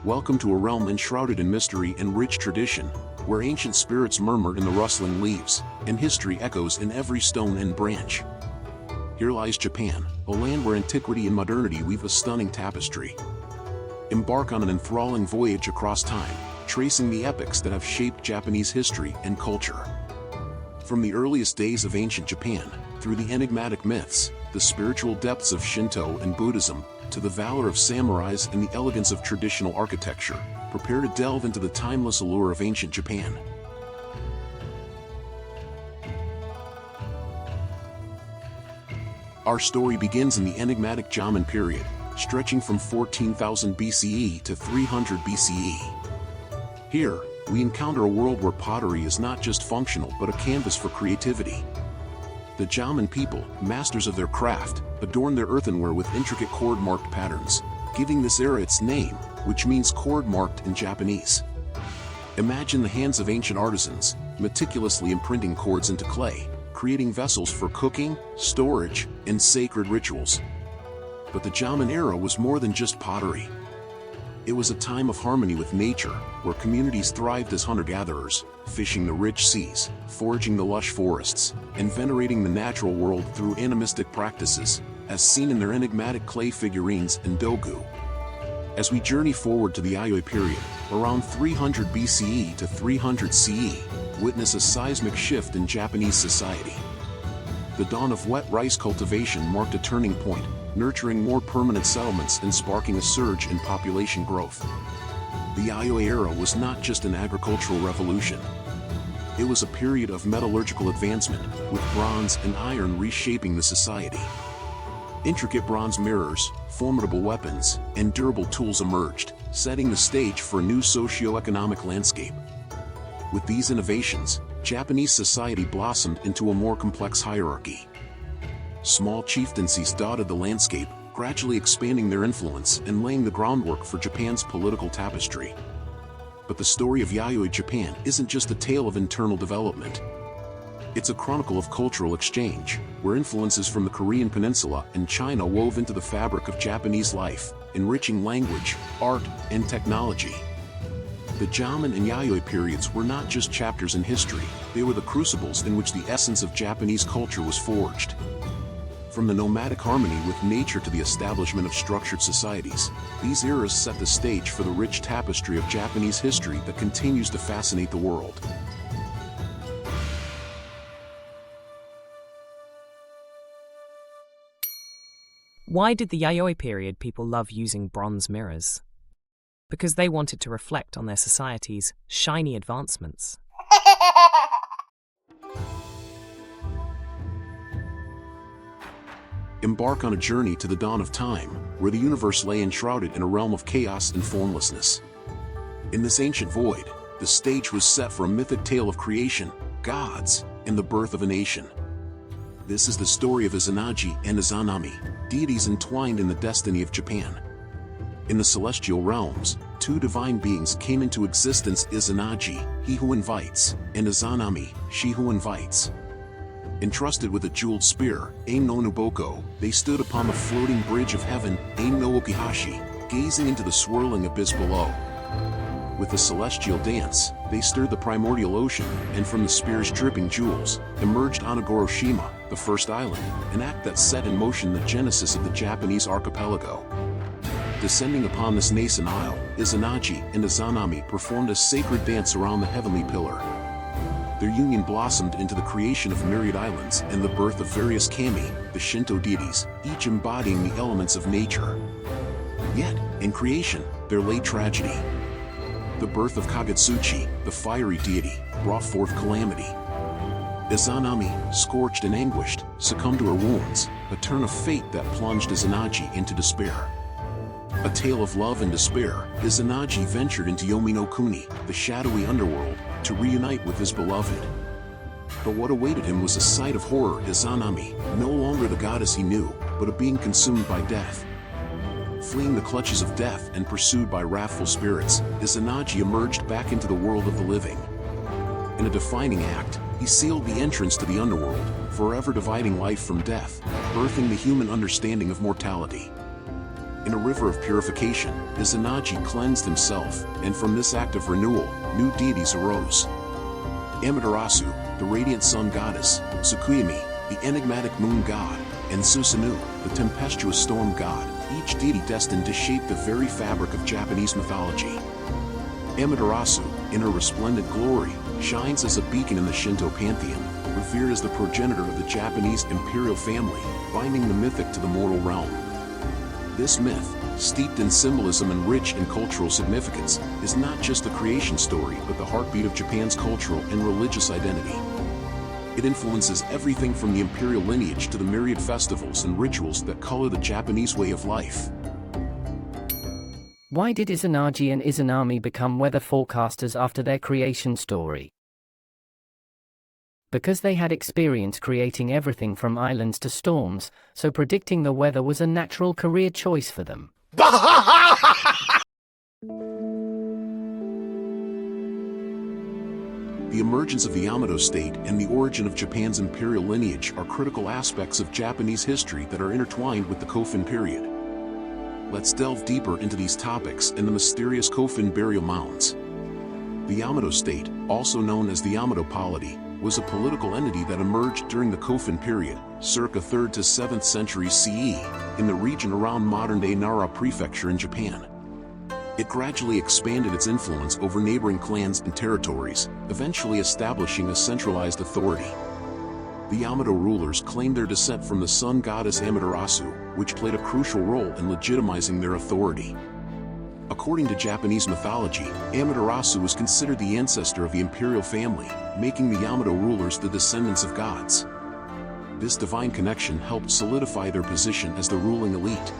Welcome to a realm enshrouded in mystery and rich tradition, where ancient spirits murmur in the rustling leaves, and history echoes in every stone and branch. Here lies Japan, a land where antiquity and modernity weave a stunning tapestry. Embark on an enthralling voyage across time, tracing the epochs that have shaped Japanese history and culture. From the earliest days of ancient Japan, through the enigmatic myths, the spiritual depths of Shinto and Buddhism, to the valor of samurais and the elegance of traditional architecture, prepare to delve into the timeless allure of ancient Japan. Our story begins in the enigmatic Jomon period, stretching from 14,000 BCE to 300 BCE. Here, we encounter a world where pottery is not just functional but a canvas for creativity. The Jomon people, masters of their craft, adorn their earthenware with intricate cord-marked patterns, giving this era its name, which means cord-marked in Japanese. Imagine the hands of ancient artisans, meticulously imprinting cords into clay, creating vessels for cooking, storage, and sacred rituals. But the Jomon era was more than just pottery. It was a time of harmony with nature, where communities thrived as hunter-gatherers, fishing the rich seas, foraging the lush forests, and venerating the natural world through animistic practices, as seen in their enigmatic clay figurines and dogu. As we journey forward to the Yayoi period, around 300 BCE to 300 CE, witness a seismic shift in Japanese society. The dawn of wet rice cultivation marked a turning point, nurturing more permanent settlements and sparking a surge in population growth. The Yayoi era was not just an agricultural revolution. It was a period of metallurgical advancement, with bronze and iron reshaping the society. Intricate bronze mirrors, formidable weapons, and durable tools emerged, setting the stage for a new socio-economic landscape. With these innovations, Japanese society blossomed into a more complex hierarchy. Small chieftaincies dotted the landscape, gradually expanding their influence and laying the groundwork for Japan's political tapestry. But the story of Yayoi Japan isn't just a tale of internal development. It's a chronicle of cultural exchange, where influences from the Korean peninsula and China wove into the fabric of Japanese life, enriching language, art, and technology. The Jomon and Yayoi periods were not just chapters in history, they were the crucibles in which the essence of Japanese culture was forged. From the nomadic harmony with nature to the establishment of structured societies, these eras set the stage for the rich tapestry of Japanese history that continues to fascinate the world. Why did the Yayoi period people love using bronze mirrors? Because they wanted to reflect on their society's shiny advancements. Embark on a journey to the dawn of time, where the universe lay enshrouded in a realm of chaos and formlessness. In this ancient void, the stage was set for a mythic tale of creation, gods, and the birth of a nation. This is the story of Izanagi and Izanami, deities entwined in the destiny of Japan. In the celestial realms, two divine beings came into existence: Izanagi, he who invites, and Izanami, she who invites. Entrusted with a jeweled spear, Ein no Nuboko, they stood upon the floating bridge of heaven, Ein no Okihashi, gazing into the swirling abyss below. With a celestial dance, they stirred the primordial ocean, and from the spear's dripping jewels, emerged Onigoroshima, the first island, an act that set in motion the genesis of the Japanese archipelago. Descending upon this nascent isle, Izanagi and Izanami performed a sacred dance around the heavenly pillar. Their union blossomed into the creation of myriad islands and the birth of various kami, the Shinto deities, each embodying the elements of nature. Yet, in creation, there lay tragedy. The birth of Kagutsuchi, the fiery deity, brought forth calamity. Izanami, scorched and anguished, succumbed to her wounds, a turn of fate that plunged Izanagi into despair. A tale of love and despair, Izanagi ventured into Yomi no Kuni, the shadowy underworld, to reunite with his beloved. But what awaited him was a sight of horror: Izanami, no longer the goddess he knew, but a being consumed by death. Fleeing the clutches of death and pursued by wrathful spirits, Izanagi emerged back into the world of the living. In a defining act, he sealed the entrance to the underworld, forever dividing life from death, birthing the human understanding of mortality. In a river of purification, Izanagi cleansed himself, and from this act of renewal, new deities arose. Amaterasu, the radiant sun goddess, Tsukuyomi, the enigmatic moon god, and Susanoo, the tempestuous storm god, each deity destined to shape the very fabric of Japanese mythology. Amaterasu, in her resplendent glory, shines as a beacon in the Shinto pantheon, revered as the progenitor of the Japanese imperial family, binding the mythic to the mortal realm. This myth, steeped in symbolism and rich in cultural significance, is not just the creation story but the heartbeat of Japan's cultural and religious identity. It influences everything from the imperial lineage to the myriad festivals and rituals that color the Japanese way of life. Why did Izanagi and Izanami become weather forecasters after their creation story? Because they had experience creating everything from islands to storms, so predicting the weather was a natural career choice for them. The emergence of the Yamato state and the origin of Japan's imperial lineage are critical aspects of Japanese history that are intertwined with the Kofun period. Let's delve deeper into these topics and the mysterious Kofun burial mounds. The Yamato state, also known as the Yamato polity, was a political entity that emerged during the Kofun period, circa 3rd to 7th centuries CE, in the region around modern-day Nara Prefecture in Japan. It gradually expanded its influence over neighboring clans and territories, eventually establishing a centralized authority. The Yamato rulers claimed their descent from the sun goddess Amaterasu, which played a crucial role in legitimizing their authority. According to Japanese mythology, Amaterasu was considered the ancestor of the imperial family, making the Yamato rulers the descendants of gods. This divine connection helped solidify their position as the ruling elite.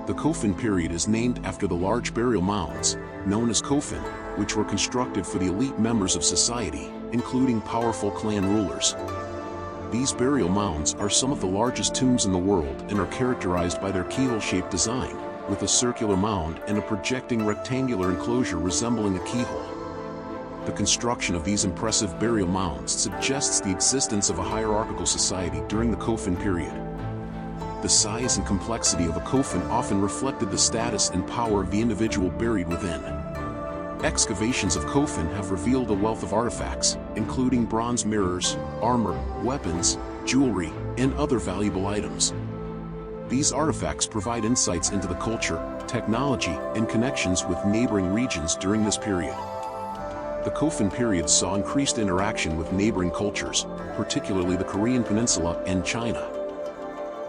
The Kofun period is named after the large burial mounds, known as kofun, which were constructed for the elite members of society, including powerful clan rulers. These burial mounds are some of the largest tombs in the world and are characterized by their keyhole-shaped design, with a circular mound and a projecting rectangular enclosure resembling a keyhole. The construction of these impressive burial mounds suggests the existence of a hierarchical society during the Kofun period. The size and complexity of a kofun often reflected the status and power of the individual buried within. Excavations of kofun have revealed a wealth of artifacts, including bronze mirrors, armor, weapons, jewelry, and other valuable items. These artifacts provide insights into the culture, technology, and connections with neighboring regions during this period. The Kofun period saw increased interaction with neighboring cultures, particularly the Korean Peninsula and China.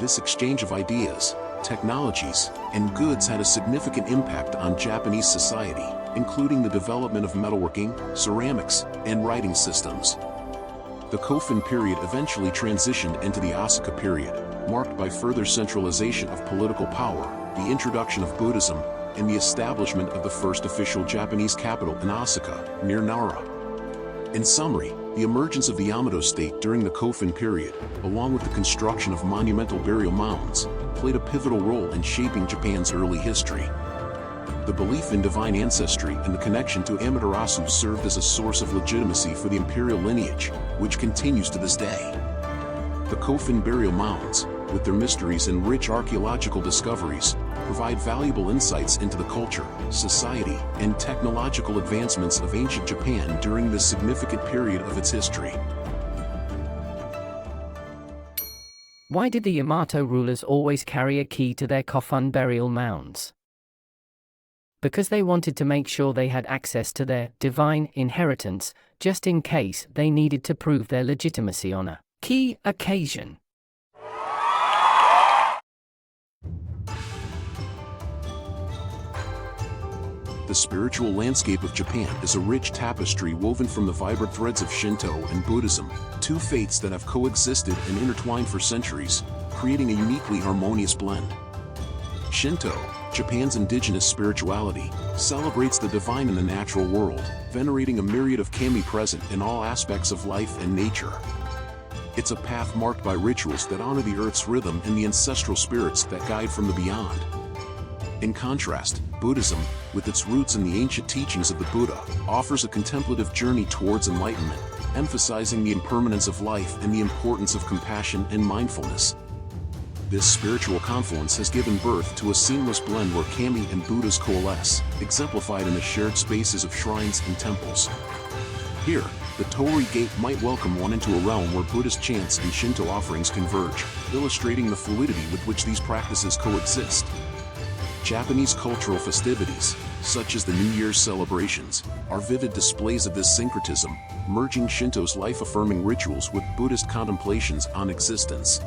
This exchange of ideas, technologies, and goods had a significant impact on Japanese society, including the development of metalworking, ceramics, and writing systems. The Kofun period eventually transitioned into the Asuka period, marked by further centralization of political power, the introduction of Buddhism, and the establishment of the first official Japanese capital in Asuka, near Nara. In summary, the emergence of the Yamato state during the Kofun period, along with the construction of monumental burial mounds, played a pivotal role in shaping Japan's early history. The belief in divine ancestry and the connection to Amaterasu served as a source of legitimacy for the imperial lineage, which continues to this day. The Kofun burial mounds, with their mysteries and rich archaeological discoveries, provide valuable insights into the culture, society, and technological advancements of ancient Japan during this significant period of its history. Why did the Yamato rulers always carry a key to their Kofun burial mounds? Because they wanted to make sure they had access to their divine inheritance, just in case they needed to prove their legitimacy on a key occasion. The spiritual landscape of Japan is a rich tapestry woven from the vibrant threads of Shinto and Buddhism, two faiths that have coexisted and intertwined for centuries, creating a uniquely harmonious blend. Shinto, Japan's indigenous spirituality, celebrates the divine in the natural world, venerating a myriad of kami present in all aspects of life and nature. It's a path marked by rituals that honor the earth's rhythm and the ancestral spirits that guide from the beyond. In contrast, Buddhism, with its roots in the ancient teachings of the Buddha, offers a contemplative journey towards enlightenment, emphasizing the impermanence of life and the importance of compassion and mindfulness. This spiritual confluence has given birth to a seamless blend where kami and Buddhas coalesce, exemplified in the shared spaces of shrines and temples. Here, the Torii Gate might welcome one into a realm where Buddhist chants and Shinto offerings converge, illustrating the fluidity with which these practices coexist. Japanese cultural festivities, such as the New Year's celebrations, are vivid displays of this syncretism, merging Shinto's life-affirming rituals with Buddhist contemplations on existence.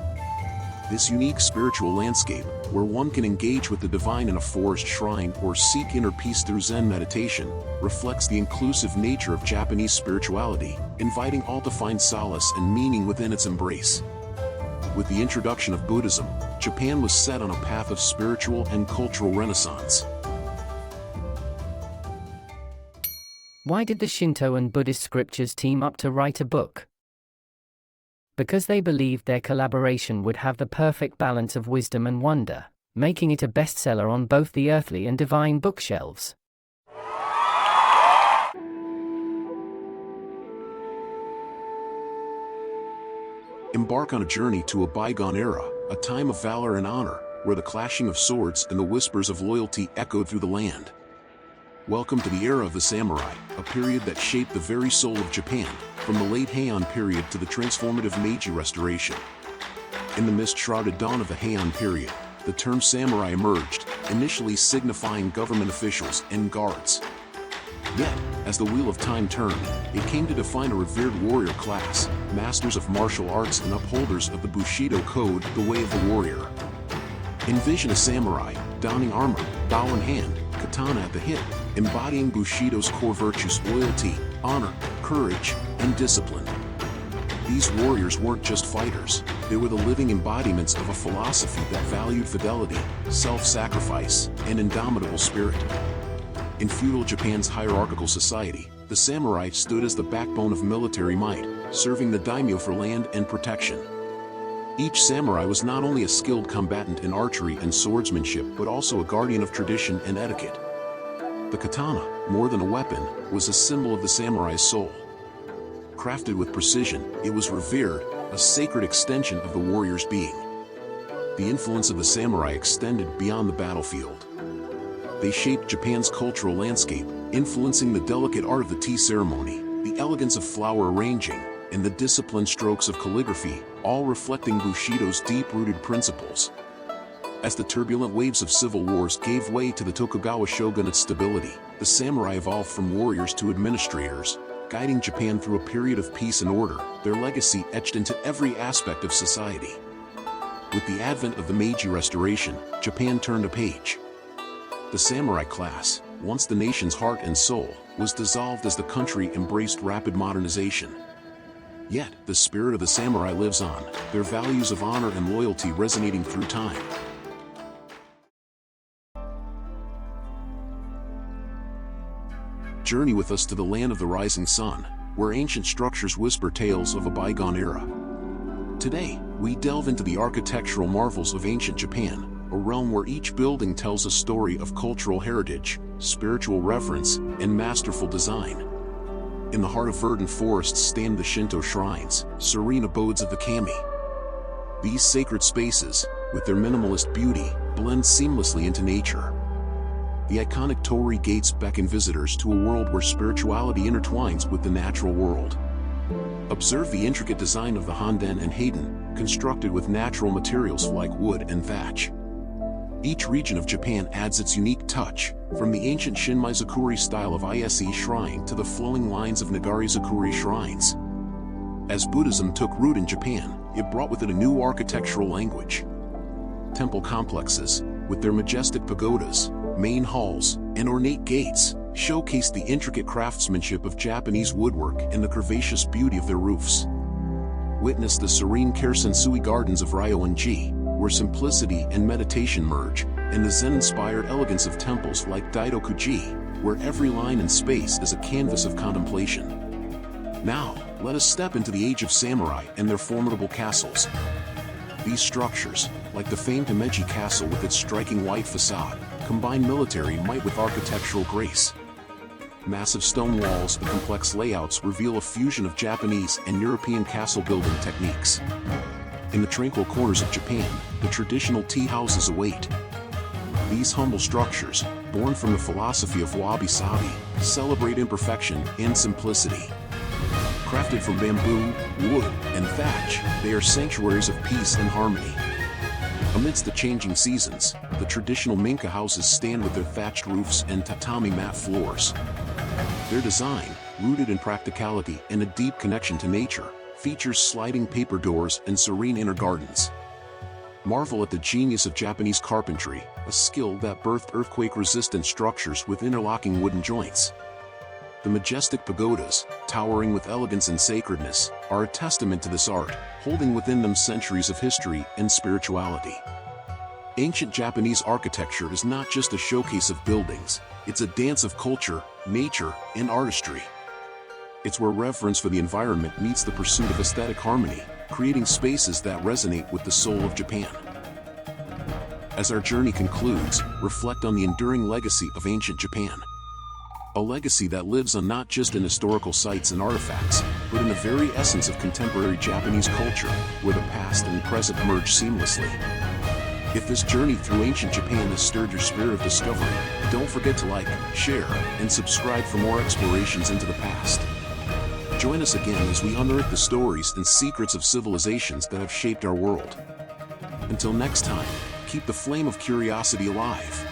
This unique spiritual landscape, where one can engage with the divine in a forest shrine or seek inner peace through Zen meditation, reflects the inclusive nature of Japanese spirituality, inviting all to find solace and meaning within its embrace. With the introduction of Buddhism, Japan was set on a path of spiritual and cultural renaissance. Why did the Shinto and Buddhist scriptures team up to write a book? Because they believed their collaboration would have the perfect balance of wisdom and wonder, making it a bestseller on both the earthly and divine bookshelves. Embark on a journey to a bygone era, a time of valor and honor, where the clashing of swords and the whispers of loyalty echoed through the land. Welcome to the era of the samurai, a period that shaped the very soul of Japan, from the late Heian period to the transformative Meiji Restoration. In the mist-shrouded dawn of the Heian period, the term samurai emerged, initially signifying government officials and guards. Yet, as the wheel of time turned, it came to define a revered warrior class, masters of martial arts and upholders of the Bushido code, the way of the warrior. Envision a samurai, donning armor, bow in hand, katana at the hip, embodying Bushido's core virtues: loyalty, honor, courage, and discipline. These warriors weren't just fighters, they were the living embodiments of a philosophy that valued fidelity, self-sacrifice, and indomitable spirit. In feudal Japan's hierarchical society, the samurai stood as the backbone of military might, serving the daimyo for land and protection. Each samurai was not only a skilled combatant in archery and swordsmanship but also a guardian of tradition and etiquette. The katana, more than a weapon, was a symbol of the samurai's soul. Crafted with precision, it was revered, a sacred extension of the warrior's being. The influence of the samurai extended beyond the battlefield. They shaped Japan's cultural landscape, influencing the delicate art of the tea ceremony, the elegance of flower arranging, and the disciplined strokes of calligraphy, all reflecting Bushido's deep-rooted principles. As the turbulent waves of civil wars gave way to the Tokugawa shogunate's stability, the samurai evolved from warriors to administrators, guiding Japan through a period of peace and order, their legacy etched into every aspect of society. With the advent of the Meiji Restoration, Japan turned a page. The samurai class, once the nation's heart and soul, was dissolved as the country embraced rapid modernization. Yet, the spirit of the samurai lives on, their values of honor and loyalty resonating through time. Journey with us to the land of the rising sun, where ancient structures whisper tales of a bygone era. Today, we delve into the architectural marvels of ancient Japan, a realm where each building tells a story of cultural heritage, spiritual reverence, and masterful design. In the heart of verdant forests stand the Shinto shrines, serene abodes of the kami. These sacred spaces, with their minimalist beauty, blend seamlessly into nature. The iconic Torii gates beckon visitors to a world where spirituality intertwines with the natural world. Observe the intricate design of the honden and heiden, constructed with natural materials like wood and thatch. Each region of Japan adds its unique touch, from the ancient Shinmaizukuri style of Ise shrine to the flowing lines of Nagarizukuri shrines. As Buddhism took root in Japan, it brought with it a new architectural language. Temple complexes, with their majestic pagodas, main halls, and ornate gates, showcase the intricate craftsmanship of Japanese woodwork and the curvaceous beauty of their roofs. Witness the serene Kairsensui gardens of Ryoan-ji, where simplicity and meditation merge, and the Zen-inspired elegance of temples like Daidoku-ji, where every line and space is a canvas of contemplation. Now, let us step into the age of samurai and their formidable castles. These structures, like the famed Himeji Castle with its striking white facade, combine military might with architectural grace. Massive stone walls and complex layouts reveal a fusion of Japanese and European castle building techniques. In the tranquil corners of Japan, the traditional tea houses await. These humble structures, born from the philosophy of wabi-sabi, celebrate imperfection and simplicity. Crafted from bamboo, wood, and thatch, they are sanctuaries of peace and harmony. Amidst the changing seasons, the traditional Minka houses stand with their thatched roofs and tatami mat floors. Their design, rooted in practicality and a deep connection to nature, features sliding paper doors and serene inner gardens. Marvel at the genius of Japanese carpentry, a skill that birthed earthquake-resistant structures with interlocking wooden joints. The majestic pagodas, towering with elegance and sacredness, are a testament to this art, holding within them centuries of history and spirituality. Ancient Japanese architecture is not just a showcase of buildings, it's a dance of culture, nature, and artistry. It's where reverence for the environment meets the pursuit of aesthetic harmony, creating spaces that resonate with the soul of Japan. As our journey concludes, reflect on the enduring legacy of ancient Japan. A legacy that lives on not just in historical sites and artifacts, but in the very essence of contemporary Japanese culture, where the past and present merge seamlessly. If this journey through ancient Japan has stirred your spirit of discovery, don't forget to like, share, and subscribe for more explorations into the past. Join us again as we unearth the stories and secrets of civilizations that have shaped our world. Until next time, keep the flame of curiosity alive.